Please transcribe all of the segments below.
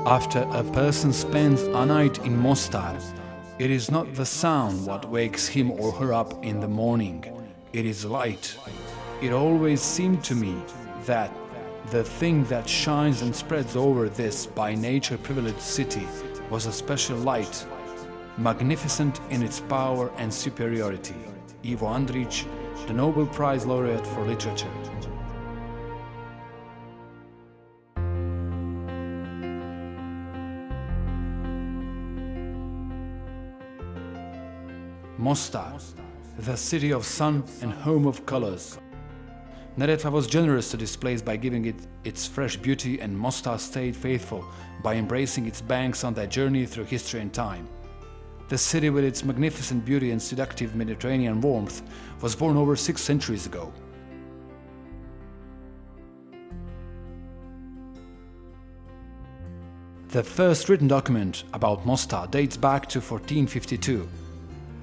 After a person spends a night in Mostar, it is not the sound what wakes him or her up in the morning, it is light. It always seemed to me that the thing that shines and spreads over this by nature privileged city was a special light, magnificent in its power and superiority. Ivo Andrić, the Nobel Prize laureate for literature. Mostar, the city of sun and home of colors. Neretva was generous to this place by giving it its fresh beauty, and Mostar stayed faithful by embracing its banks on their journey through history and time. The city, with its magnificent beauty and seductive Mediterranean warmth, was born over 6 centuries ago. The first written document about Mostar dates back to 1452.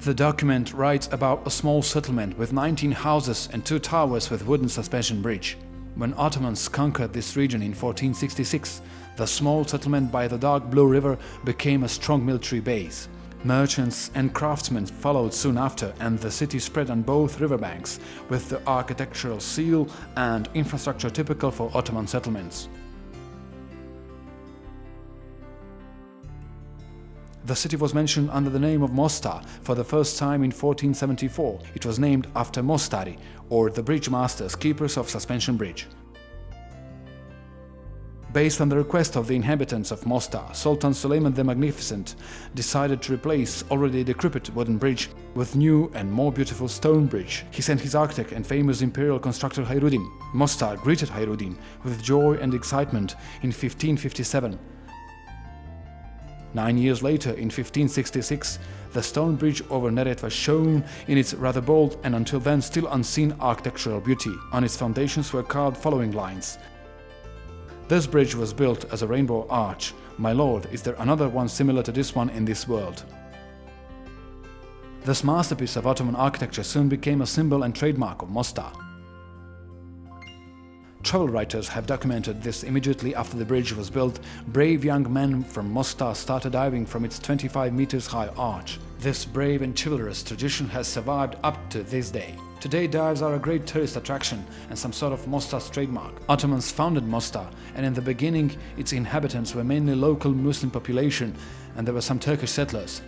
The document writes about a small settlement with 19 houses and 2 towers with wooden suspension bridge. When Ottomans conquered this region in 1466, the small settlement by the dark blue river became a strong military base. Merchants and craftsmen followed soon after, and the city spread on both riverbanks with the architectural seal and infrastructure typical for Ottoman settlements. The city was mentioned under the name of Mostar for the first time in 1474. It was named after Mostari, or the bridge masters, keepers of suspension bridge. Based on the request of the inhabitants of Mostar, Sultan Suleiman the Magnificent decided to replace already decrepit wooden bridge with new and more beautiful stone bridge. He sent his architect and famous imperial constructor Hayruddin. Mostar greeted Hayruddin with joy and excitement in 1557. 9 years later, in 1566, the stone bridge over Neretva shone in its rather bold and until then still unseen architectural beauty. On its foundations were carved following lines. This bridge was built as a rainbow arch. My lord, is there another one similar to this one in this world? This masterpiece of Ottoman architecture soon became a symbol and trademark of Mostar. Travel writers have documented this. Immediately after the bridge was built, brave young men from Mostar started diving from its 25 meters high arch. This brave and chivalrous tradition has survived up to this day. Today, dives are a great tourist attraction and some sort of Mostar's trademark. Ottomans founded Mostar, and in the beginning its inhabitants were mainly local Muslim population, and there were some Turkish settlers.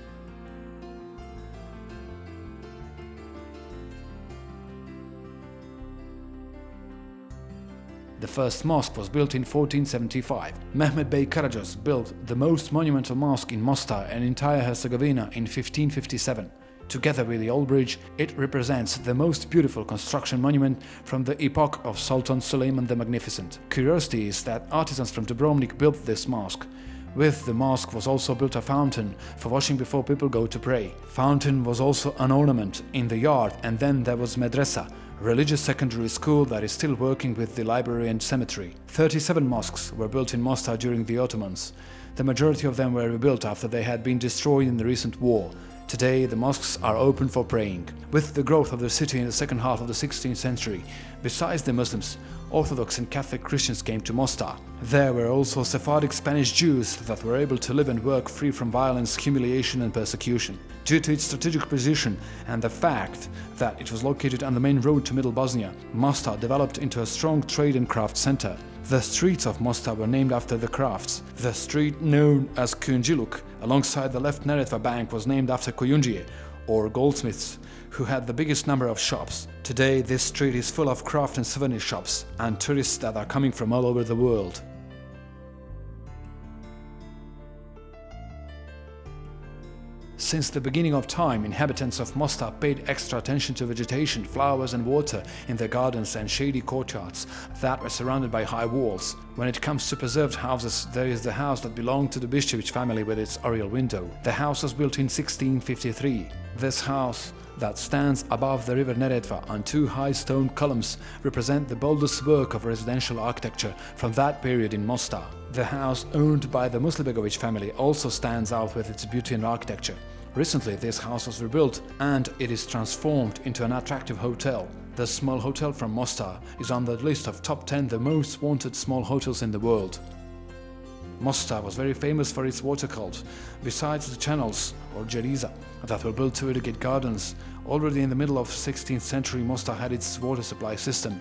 The first mosque was built in 1475. Mehmed Bey Karagöz built the most monumental mosque in Mostar and entire Herzegovina in 1557. Together with the old bridge, it represents the most beautiful construction monument from the epoch of Sultan Suleiman the Magnificent. Curiosity is that artisans from Dubrovnik built this mosque. With the mosque was also built a fountain for washing before people go to pray. Fountain was also an ornament in the yard, and then there was Medresa, religious secondary school that is still working with the library and cemetery. 37 mosques were built in Mostar during the Ottomans. The majority of them were rebuilt after they had been destroyed in the recent war. Today, the mosques are open for praying. With the growth of the city in the second half of the 16th century, besides the Muslims, Orthodox and Catholic Christians came to Mostar. There were also Sephardic Spanish Jews that were able to live and work free from violence, humiliation and persecution. Due to its strategic position and the fact that it was located on the main road to Middle Bosnia, Mostar developed into a strong trade and craft center. The streets of Mostar were named after the crafts. The street known as Kuyunciluk, alongside the left Neretva bank, was named after Kuyunciye, or goldsmiths, who had the biggest number of shops. Today, this street is full of craft and souvenir shops and tourists that are coming from all over the world. Since the beginning of time, inhabitants of Mostar paid extra attention to vegetation, flowers and water in their gardens and shady courtyards that were surrounded by high walls. When it comes to preserved houses, there is the house that belonged to the Bišćević family with its oriel window. The house was built in 1653. This house that stands above the river Neretva on 2 high stone columns represent the boldest work of residential architecture from that period in Mostar. The house owned by the Muslibegović family also stands out with its beauty and architecture. Recently, this house was rebuilt and it is transformed into an attractive hotel. The small hotel from Mostar is on the list of top 10 the most wanted small hotels in the world. Mostar was very famous for its water cult. Besides the channels, or jeriza, that were built to irrigate gardens, already in the middle of 16th century Mostar had its water supply system.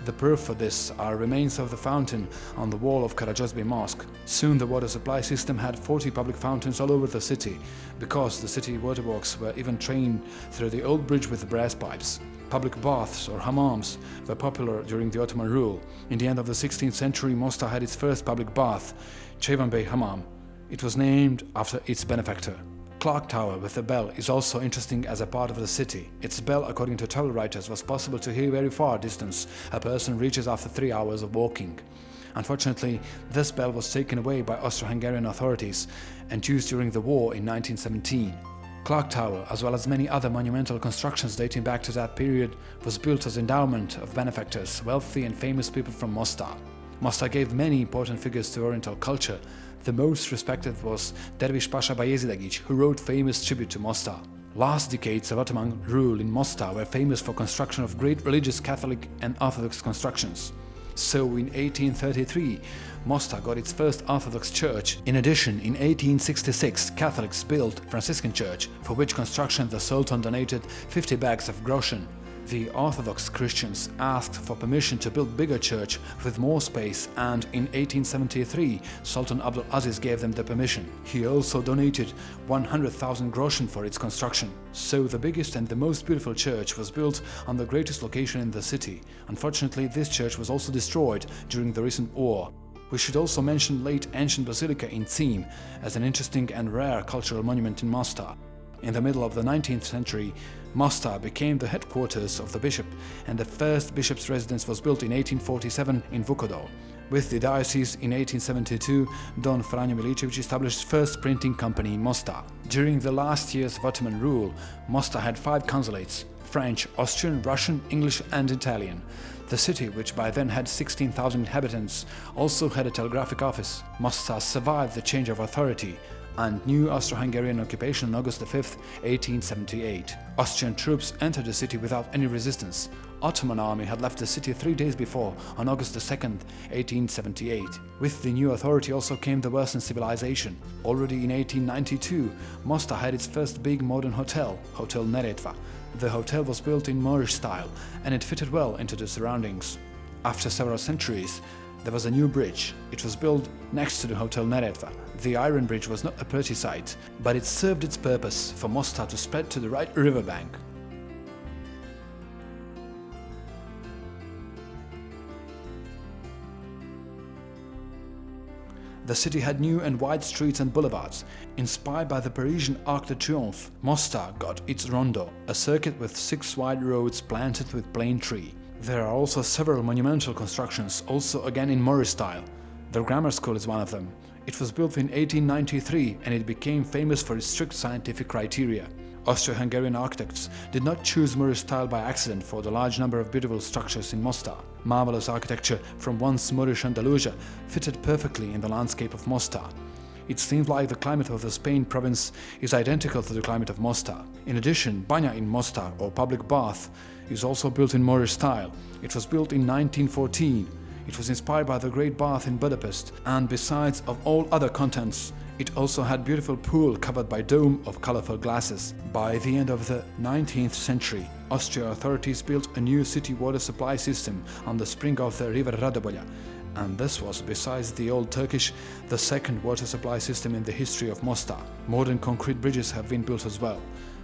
The proof for this are remains of the fountain on the wall of Karagözbeyi Mosque. Soon the water supply system had 40 public fountains all over the city, because the city waterworks were even trained through the old bridge with the brass pipes. Public baths or hammams were popular during the Ottoman rule. In the end of the 16th century, Mostar had its first public bath, Ceyhanbey Hammam. It was named after its benefactor. Clock Tower with a bell is also interesting as a part of the city. Its bell, according to travel writers, was possible to hear very far distance a person reaches after 3 hours of walking. Unfortunately, this bell was taken away by Austro-Hungarian authorities and used during the war in 1917. Clock Tower, as well as many other monumental constructions dating back to that period, was built as endowment of benefactors, wealthy and famous people from Mostar. Mostar gave many important figures to Oriental culture. The most respected was Dervish Pasha Bayezidagich, who wrote famous tribute to Mostar. Last decades of Ottoman rule in Mostar were famous for construction of great religious Catholic and Orthodox constructions. So in 1833, Mostar got its first Orthodox church. In addition, in 1866, Catholics built Franciscan church, for which construction the Sultan donated 50 bags of groschen. The Orthodox Christians asked for permission to build bigger church with more space, and in 1873 Sultan Abdul Aziz gave them the permission. He also donated 100,000 groschen for its construction. So the biggest and the most beautiful church was built on the greatest location in the city. Unfortunately, this church was also destroyed during the recent war. We should also mention late ancient basilica in Tsim as an interesting and rare cultural monument in Mostar. In the middle of the 19th century, Mostar became the headquarters of the bishop, and the first bishop's residence was built in 1847 in Vukovar. With the diocese in 1872, Don Franjo Milicevic established first printing company in Mostar. During the last years of Ottoman rule, Mostar had 5 consulates: French, Austrian, Russian, English and Italian. The city, which by then had 16,000 inhabitants, also had a telegraphic office. Mostar survived the change of authority and new Austro-Hungarian occupation on August 5, 1878. Austrian troops entered the city without any resistance. Ottoman army had left the city 3 days before, on August 2, 1878. With the new authority also came the Western civilization. Already in 1892, Mostar had its first big modern hotel, Hotel Neretva. The hotel was built in Moorish style, and it fitted well into the surroundings. After several centuries, there was a new bridge. It was built next to the Hotel Neretva. The iron bridge was not a pretty sight, but it served its purpose for Mostar to spread to the right riverbank. The city had new and wide streets and boulevards. Inspired by the Parisian Arc de Triomphe, Mostar got its rondo, a circuit with 6 wide roads planted with plane tree. There are also several monumental constructions, also again in Moorish style. The grammar school is one of them. It was built in 1893 and it became famous for its strict scientific criteria. Austro-Hungarian architects did not choose Moorish style by accident for the large number of beautiful structures in Mostar. Marvelous architecture from once Moorish Andalusia fitted perfectly in the landscape of Mostar. It seems like the climate of the Spain province is identical to the climate of Mostar. In addition, Banya in Mostar, or public bath, is also built in Moorish style. It was built in 1914. It was inspired by the Great Bath in Budapest, and besides of all other contents, it also had beautiful pool covered by dome of colorful glasses. By the end of the 19th century, Austrian authorities built a new city water supply system on the spring of the river Radobolya, and this was, besides the old Turkish, the second water supply system in the history of Mostar. Modern concrete bridges have been built as well.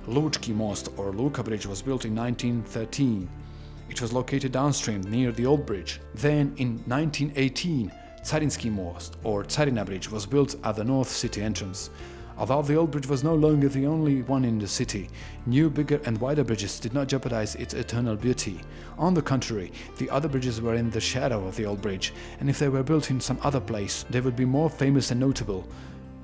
Luchki Most or Luka Bridge was built in 1913. It was located downstream near the old bridge. Then in 1918, Tsarinsky Most or Tsarina Bridge was built at the north city entrance. Although the old bridge was no longer the only one in the city, new, bigger and wider bridges did not jeopardize its eternal beauty. On the contrary, the other bridges were in the shadow of the old bridge, and if they were built in some other place, they would be more famous and notable.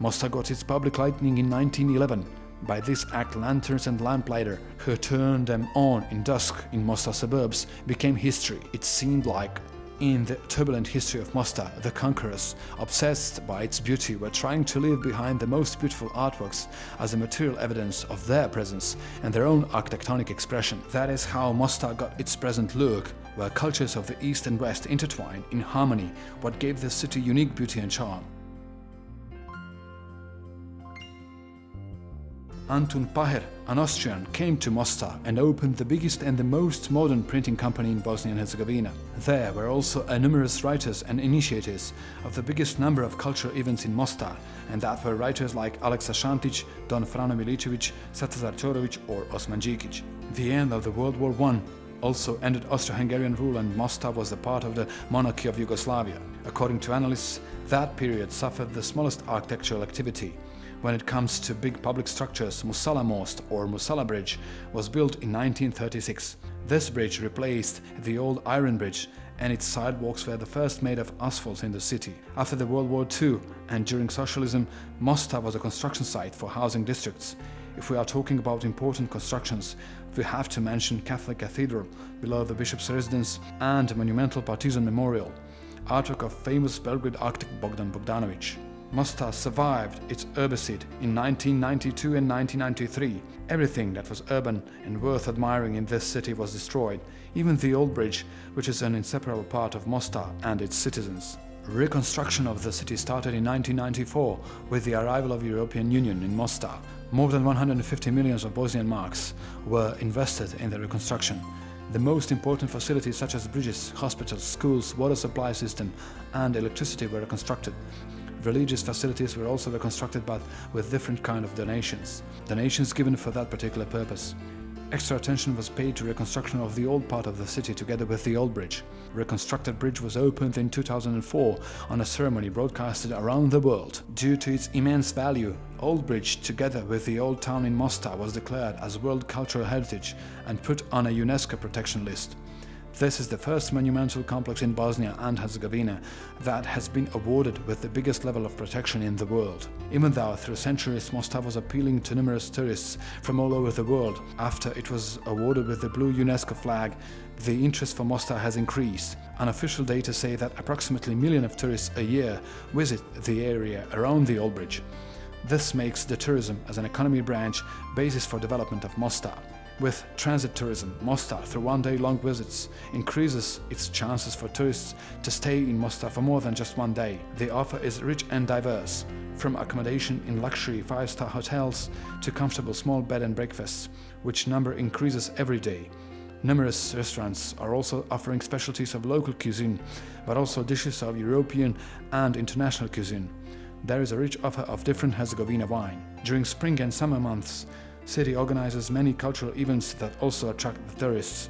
Mostar got its public lighting in 1911. By this act, lanterns and lamplighter who turned them on in dusk in Mostar suburbs became history. It seemed like in the turbulent history of Mostar, the conquerors, obsessed by its beauty, were trying to leave behind the most beautiful artworks as a material evidence of their presence and their own architectonic expression. That is how Mostar got its present look, where cultures of the East and West intertwined in harmony, what gave the city unique beauty and charm. Anton Paher, an Austrian, came to Mostar and opened the biggest and the most modern printing company in Bosnia and Herzegovina. There were also numerous writers and initiators of the biggest number of cultural events in Mostar, and that were writers like Aleksa Šantić, Don Frano Miličević, Svetozar Ćorović or Osman Đikić. The end of the World War I also ended Austro-Hungarian rule, and Mostar was a part of the monarchy of Yugoslavia. According to analysts, that period suffered the smallest architectural activity. When it comes to big public structures, Musala Most or Musala Bridge was built in 1936. This bridge replaced the old iron bridge, and its sidewalks were the first made of asphalt in the city. After the World War II and during socialism, Mostar was a construction site for housing districts. If we are talking about important constructions, we have to mention Catholic Cathedral below the bishop's residence and a monumental partisan memorial, artwork of famous Belgrade architect Bogdan Bogdanović. Mostar survived its urbicide in 1992 and 1993. Everything that was urban and worth admiring in this city was destroyed, even the old bridge, which is an inseparable part of Mostar and its citizens. Reconstruction of the city started in 1994 with the arrival of the European Union in Mostar. More than 150 million of Bosnian marks were invested in the reconstruction. The most important facilities such as bridges, hospitals, schools, water supply system and electricity were reconstructed. Religious facilities were also reconstructed, but with different kind of donations. Donations given for that particular purpose. Extra attention was paid to reconstruction of the old part of the city together with the old bridge. Reconstructed bridge was opened in 2004 on a ceremony broadcasted around the world. Due to its immense value, Old Bridge together with the old town in Mostar was declared as World Cultural Heritage and put on a UNESCO protection list. This is the first monumental complex in Bosnia and Herzegovina that has been awarded with the biggest level of protection in the world. Even though through centuries Mostar was appealing to numerous tourists from all over the world, after it was awarded with the blue UNESCO flag, the interest for Mostar has increased. Unofficial data say that approximately 1 million of tourists a year visit the area around the Old Bridge. This makes the tourism as an economy branch basis for development of Mostar. With transit tourism, Mostar, through one-day-long visits, increases its chances for tourists to stay in Mostar for more than just one day. The offer is rich and diverse, from accommodation in luxury 5-star hotels to comfortable small bed and breakfasts, which number increases every day. Numerous restaurants are also offering specialties of local cuisine, but also dishes of European and international cuisine. There is a rich offer of different Herzegovina wine. During spring and summer months, city organizes many cultural events that also attract the tourists.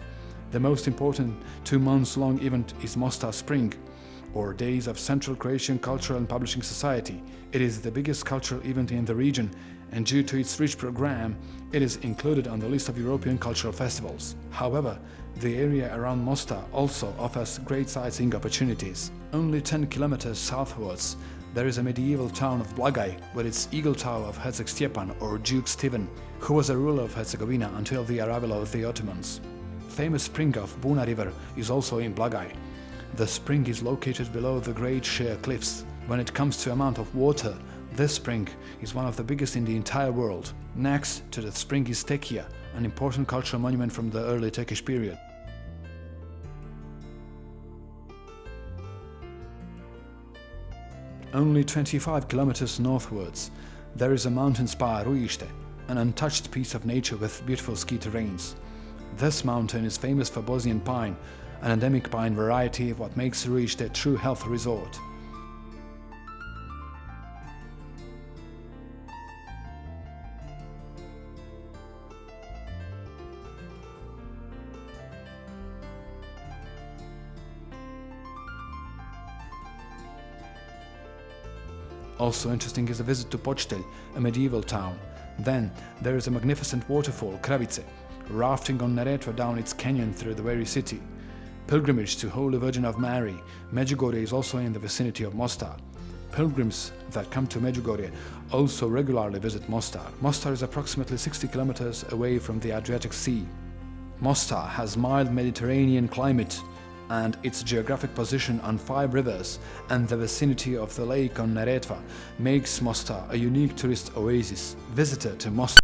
The most important 2 months long event is Mostar Spring, or Days of Central Croatian Cultural and Publishing Society. It is the biggest cultural event in the region, and due to its rich program, it is included on the list of European cultural festivals. However, the area around Mostar also offers great sightseeing opportunities. Only 10 kilometers southwards, there is a medieval town of Blagaj with its eagle tower of Herceg Stjepan or Duke Stephen, who was a ruler of Herzegovina until the arrival of the Ottomans. Famous spring of Buna River is also in Blagaj. The spring is located below the Great Sheer Cliffs. When it comes to amount of water, this spring is one of the biggest in the entire world. Next to the spring is Tekia, an important cultural monument from the early Turkish period. Only 25 kilometers northwards, there is a mountain spa Ruište, an untouched piece of nature with beautiful ski terrains. This mountain is famous for Bosnian pine, an endemic pine variety, what makes Ruište a true health resort. Also interesting is a visit to Počtelj, a medieval town. Then there is a magnificent waterfall, Kravice, rafting on Neretva down its canyon through the very city. Pilgrimage to Holy Virgin of Mary, Međugorje is also in the vicinity of Mostar. Pilgrims that come to Međugorje also regularly visit Mostar. Mostar is approximately 60 kilometers away from the Adriatic Sea. Mostar has mild Mediterranean climate, and its geographic position on 5 rivers and the vicinity of the lake on Neretva makes Mostar a unique tourist oasis. Visitor to Mostar